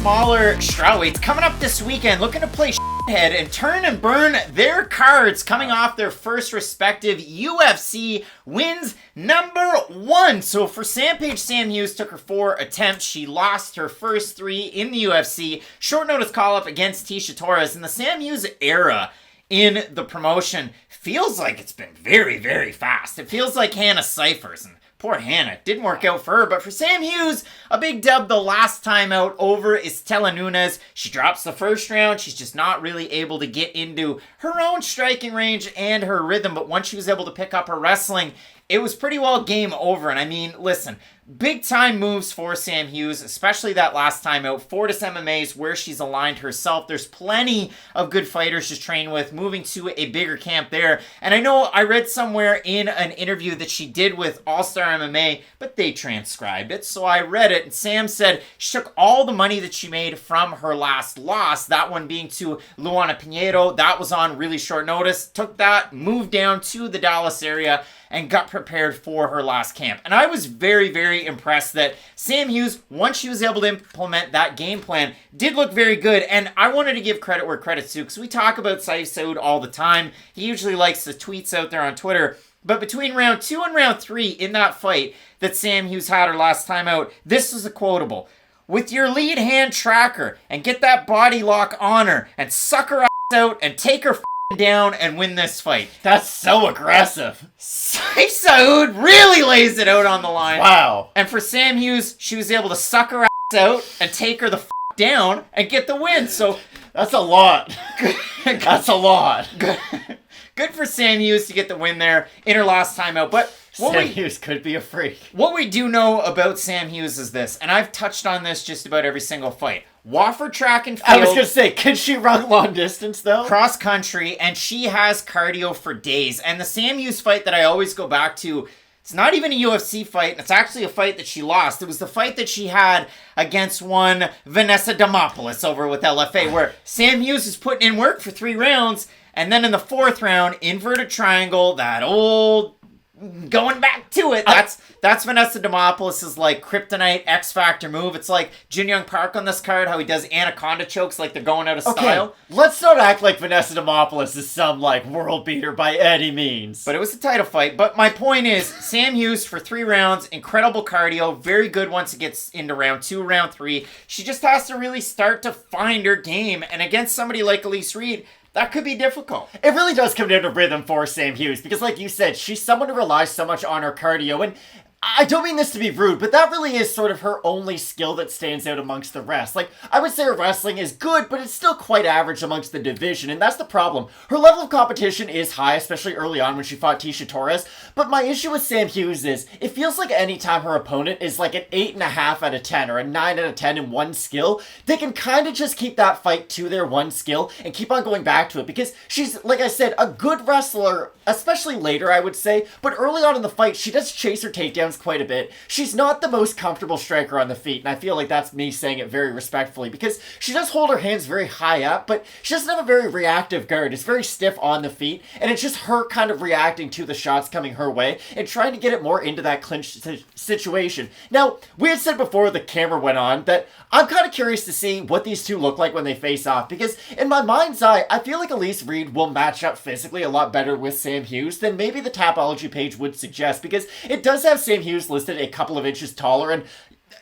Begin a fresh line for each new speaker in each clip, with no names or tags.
smaller strawweights coming up this weekend, looking to play head and turn and burn their cards, coming off their first respective UFC wins #1. So for Sampage, Sam Hughes took her 4 attempts. She lost her first 3 in the UFC. Short notice call up against Tecia Torres. And the Sam Hughes era in the promotion feels like it's been very, very fast. It feels like Hannah Cyphers, and poor Hannah. Didn't work out for her. But for Sam Hughes, a big dub the last time out over Estela Nunes. She drops the first round. She's just not really able to get into her own striking range and her rhythm. But once she was able to pick up her wrestling, it was pretty well game over. And I mean, listen, big time moves for Sam Hughes, especially that last time out. Fortis MMA's where she's aligned herself. There's plenty of good fighters to train with, moving to a bigger camp there. And I know I read somewhere in an interview that she did with All Star MMA, but they transcribed it. So I read it, and Sam said she took all the money that she made from her last loss, that one being to Luana Pinheiro. That was on really short notice. Took that, moved down to the Dallas area, and got prepared for her last camp. And I was very, very impressed that Sam Hughes, once she was able to implement that game plan, did look very good. And I wanted to give credit where credit's due, because we talk about Saif Saud all the time. He usually likes the tweets out there on Twitter. But between round 2 and round 3 in that fight that Sam Hughes had her last time out, this was a quotable. With your lead hand tracker and get that body lock on her and suck her ass out and take her down and win this fight.
That's so aggressive.
Saif Saud really lays it out on the line.
Wow.
And for Sam Hughes, she was able to suck her ass out and take her the down and get the win. So
that's a lot. That's a lot.
Good for Sam Hughes to get the win there in her last time out. But
Sam Hughes could be a freak.
What we do know about Sam Hughes is this, and I've touched on this just about every single fight. Wofford track and field.
I was going to say, can she run long distance, though?
Cross country, and she has cardio for days. And the Sam Hughes fight that I always go back to, it's not even a UFC fight. It's actually a fight that she lost. It was the fight that she had against one Vanessa Demopoulos over with LFA, where Sam Hughes is putting in work for 3 rounds, and then in the 4th round, inverted triangle, that old going back to it. That's Vanessa Demopoulos' like kryptonite X Factor move. It's like Jin Young Park on this card, how he does anaconda chokes like they're going out of style.
Let's not act like Vanessa Demopoulos is some like world beater by any means.
But it was a title fight. But my point is, Sam Hughes for 3 rounds, incredible cardio, very good once it gets into round 2, round 3. She just has to really start to find her game. And against somebody like Elise Reed, that could be difficult.
It really does come down to rhythm for Sam Hughes, because like you said, she's someone who relies so much on her cardio, and I don't mean this to be rude, but that really is sort of her only skill that stands out amongst the rest. Like, I would say her wrestling is good, but it's still quite average amongst the division, and that's the problem. Her level of competition is high, especially early on when she fought Tecia Torres, but my issue with Sam Hughes is, it feels like any time her opponent is like an 8.5 out of 10 or a 9 out of 10 in one skill, they can kind of just keep that fight to their one skill and keep on going back to it, because she's, like I said, a good wrestler, especially later, I would say, but early on in the fight, she does chase her takedowns quite a bit. She's not the most comfortable striker on the feet, and I feel like that's me saying it very respectfully, because she does hold her hands very high up, but she doesn't have a very reactive guard. It's very stiff on the feet, and it's just her kind of reacting to the shots coming her way and trying to get it more into that clinch situation. Now, we had said before the camera went on that I'm kind of curious to see what these two look like when they face off, because in my mind's eye, I feel like Elise Reed will match up physically a lot better with Sam Hughes than maybe the Tapology page would suggest, because it does have Sam Hughes listed a couple of inches taller, and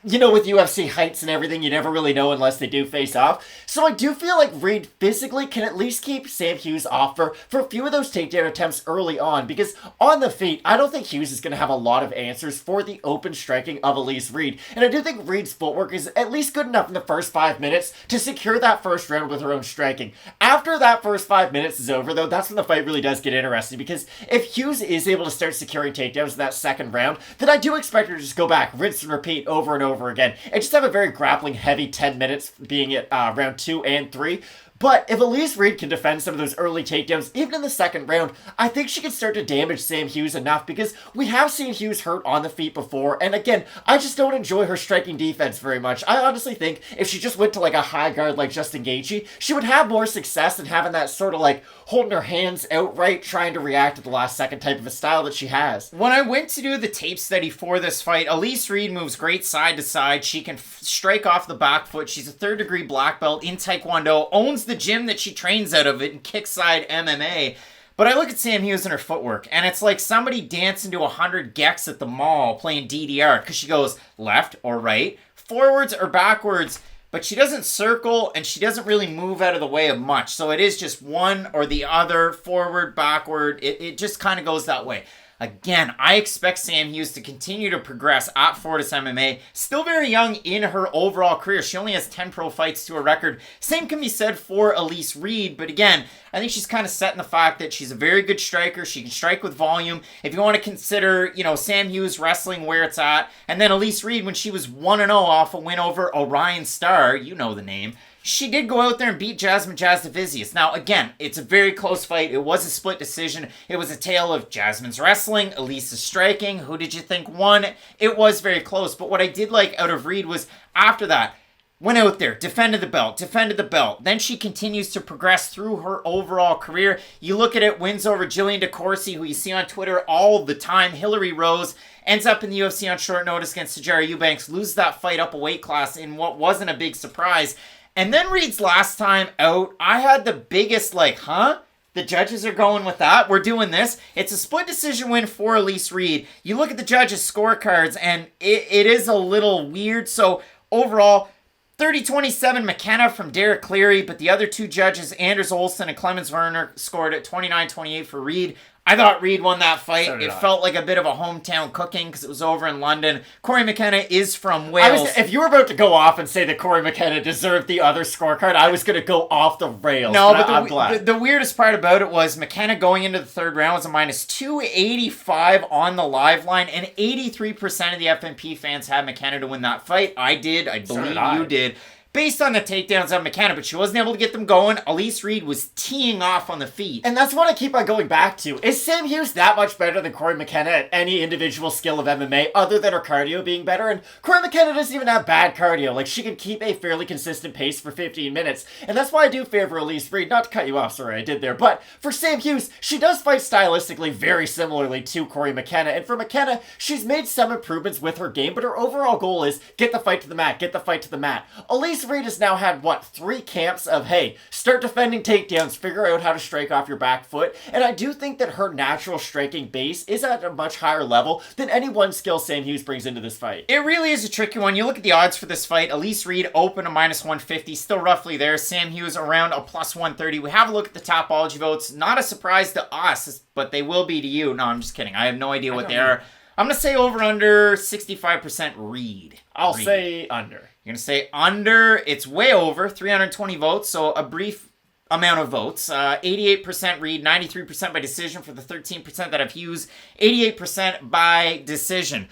you know, with UFC heights and everything, you never really know unless they do face off. So I do feel like Reed physically can at least keep Sam Hughes off for a few of those takedown attempts early on, because on the feet, I don't think Hughes is going to have a lot of answers for the open striking of Elise Reed. And I do think Reed's footwork is at least good enough in the first 5 minutes to secure that first round with her own striking. After that first 5 minutes is over, though, that's when the fight really does get interesting, because if Hughes is able to start securing takedowns in that second round, then I do expect her to just go back, rinse and repeat over and over again, and just have a very grappling heavy 10 minutes, being it round 2 and 3. But if Elise Reed can defend some of those early takedowns, even in the second round, I think she can start to damage Sam Hughes enough, because we have seen Hughes hurt on the feet before, and again, I just don't enjoy her striking defense very much. I honestly think if she just went to like a high guard like Justin Gaethje, she would have more success than having that sort of like holding her hands outright, trying to react at the last second type of a style that she has.
When I went to do the tape study for this fight, Elise Reed moves great side to side. She can strike off the back foot. She's a third-degree black belt in Taekwondo, owns the gym that she trains out of it in kickside MMA. But I look at Sam Hughes and her footwork, and it's like somebody dancing to 100 gecs at the mall playing DDR, because she goes left or right, forwards or backwards, but she doesn't circle, and she doesn't really move out of the way of much. So it is just one or the other, forward, backward. It just kind of goes that way. Again, I expect Sam Hughes to continue to progress at Fortis MMA. Still very young in her overall career. She only has 10 pro fights to her record. Same can be said for Elise Reed, but again, I think she's kind of set in the fact that she's a very good striker. She can strike with volume. If you want to consider, Sam Hughes wrestling where it's at, and then Elise Reed, when she was 1-0 off a win over Orion Star, you know the name, she did go out there and beat Jasmine Jasudavicius. Now, again, it's a very close fight. It was a split decision. It was a tale of Jasmine's wrestling, Elise's striking. Who did you think won? It was very close. But what I did like out of Reed was, after that, went out there, defended the belt. Then she continues to progress through her overall career. You look at it, wins over Jillian DeCourcy, who you see on Twitter all the time. Hillary Rose ends up in the UFC on short notice against Sijara Eubanks, loses that fight up a weight class in what wasn't a big surprise. And then Reed's last time out, I had the biggest the judges are going with that? We're doing this? It's a split decision win for Elise Reed. You look at the judges' scorecards, and it is a little weird. So overall, 30-27 McKenna from Derek Cleary, but the other two judges, Anders Olsen and Clemens Werner, scored at 29-28 for Reed. I thought Reed won that fight. It felt like a bit of a hometown cooking because it was over in London. Corey McKenna is from Wales.
If you were about to go off and say that Corey McKenna deserved the other scorecard, I was going to go off the rails.
No, but
I'm glad.
The weirdest part about it was McKenna going into the third round was a minus 285 on the live line, and 83% of the FMP fans had McKenna to win that fight. I did. I believe you did. Based on the takedowns on McKenna, but she wasn't able to get them going. Elise Reed was teeing off on the feet.
And that's what I keep on going back to. Is Sam Hughes that much better than Corey McKenna at any individual skill of MMA, other than her cardio being better? And Corey McKenna doesn't even have bad cardio. Like, she can keep a fairly consistent pace for 15 minutes. And that's why I do favor Elise Reed. Not to cut you off, sorry, I did there. But for Sam Hughes, she does fight stylistically very similarly to Corey McKenna. And for McKenna, she's made some improvements with her game, but her overall goal is get the fight to the mat, get the fight to the mat. Elise Reed has now had, 3 camps of, hey, start defending takedowns, figure out how to strike off your back foot, and I do think that her natural striking base is at a much higher level than any one skill Sam Hughes brings into this fight.
It really is a tricky one. You look at the odds for this fight, Elise Reed open a minus 150, still roughly there. Sam Hughes around a plus 130. We have a look at the Topology votes. Not a surprise to us, but they will be to you. No, I'm just kidding. I have no idea what they are. I'm going to say over under 65% Reed.
I'll say under.
You're going to say under. It's way over, 320 votes, so a brief amount of votes. 88% Reed, 93% by decision for the 13% that have Hughes, 88% by decision.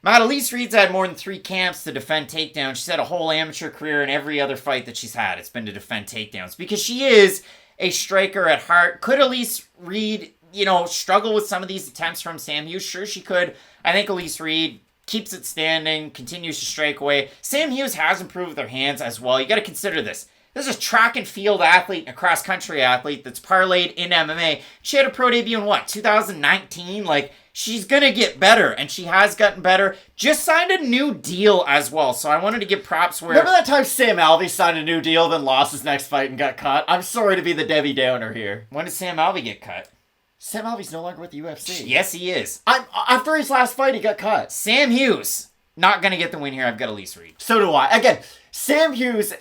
Matt, Elise Reed's had more than 3 camps to defend takedowns. She's had a whole amateur career in every other fight that she's had. It's been to defend takedowns because she is a striker at heart. Could Elise Reed, struggle with some of these attempts from Sam Hughes? Sure, she could. I think Elise Reed keeps it standing, continues to strike away. Sam Hughes has improved with her hands as well. You got to consider this. This is a track and field athlete and a cross-country athlete that's parlayed in MMA. She had a pro debut in 2019? She's going to get better, and she has gotten better. Just signed a new deal as well, so I wanted to give props where...
Remember that time Sam Alvey signed a new deal, then lost his next fight and got cut? I'm sorry to be the Debbie Downer here.
When did Sam Alvey get cut?
Sam Alvey's no longer with the UFC.
Yes, he is.
After his last fight, he got cut.
Sam Hughes, not going to get the win here. I've got Elise Reed.
So do I. Again, Sam Hughes,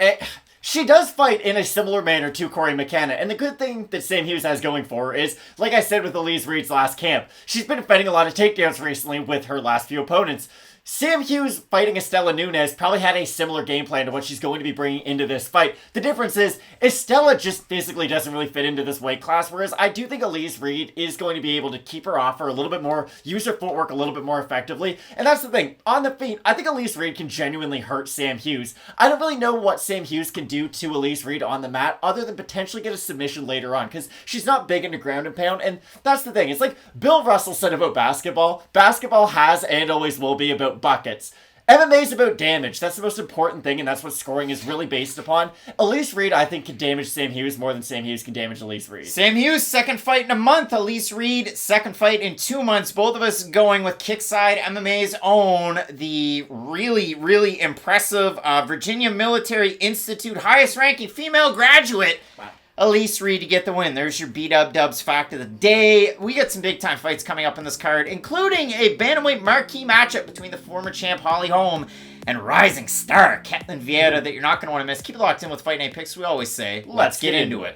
she does fight in a similar manner to Corey McKenna. And the good thing that Sam Hughes has going for her is, like I said with Elise Reed's last camp, she's been defending a lot of takedowns recently with her last few opponents. Sam Hughes fighting Estela Nunes probably had a similar game plan to what she's going to be bringing into this fight. The difference is, Estela just physically doesn't really fit into this weight class, whereas I do think Elise Reed is going to be able to keep her off her a little bit more, use her footwork a little bit more effectively, and that's the thing. On the feet, I think Elise Reed can genuinely hurt Sam Hughes. I don't really know what Sam Hughes can do to Elise Reed on the mat, other than potentially get a submission later on, because she's not big into ground and pound, and that's the thing. It's like Bill Russell said about basketball. Basketball has and always will be about buckets. MMA is about damage. That's the most important thing, and that's what scoring is really based upon. Elise Reed, I think, can damage Sam Hughes more than Sam Hughes can damage Elise Reed.
Sam Hughes, second fight in a month. Elise Reed, second fight in 2 months. Both of us going with Kickside MMA's own, the really, really impressive Virginia Military Institute highest-ranking female graduate. Wow. Elise Reed to get the win. There's your B-Dub-Dubs fact of the day. We got some big-time fights coming up in this card, including a bantamweight marquee matchup between the former champ Holly Holm and rising star Ketlen Vieira that you're not going to want to miss. Keep it locked in with Fight Night Picks. We always say, let's get into it.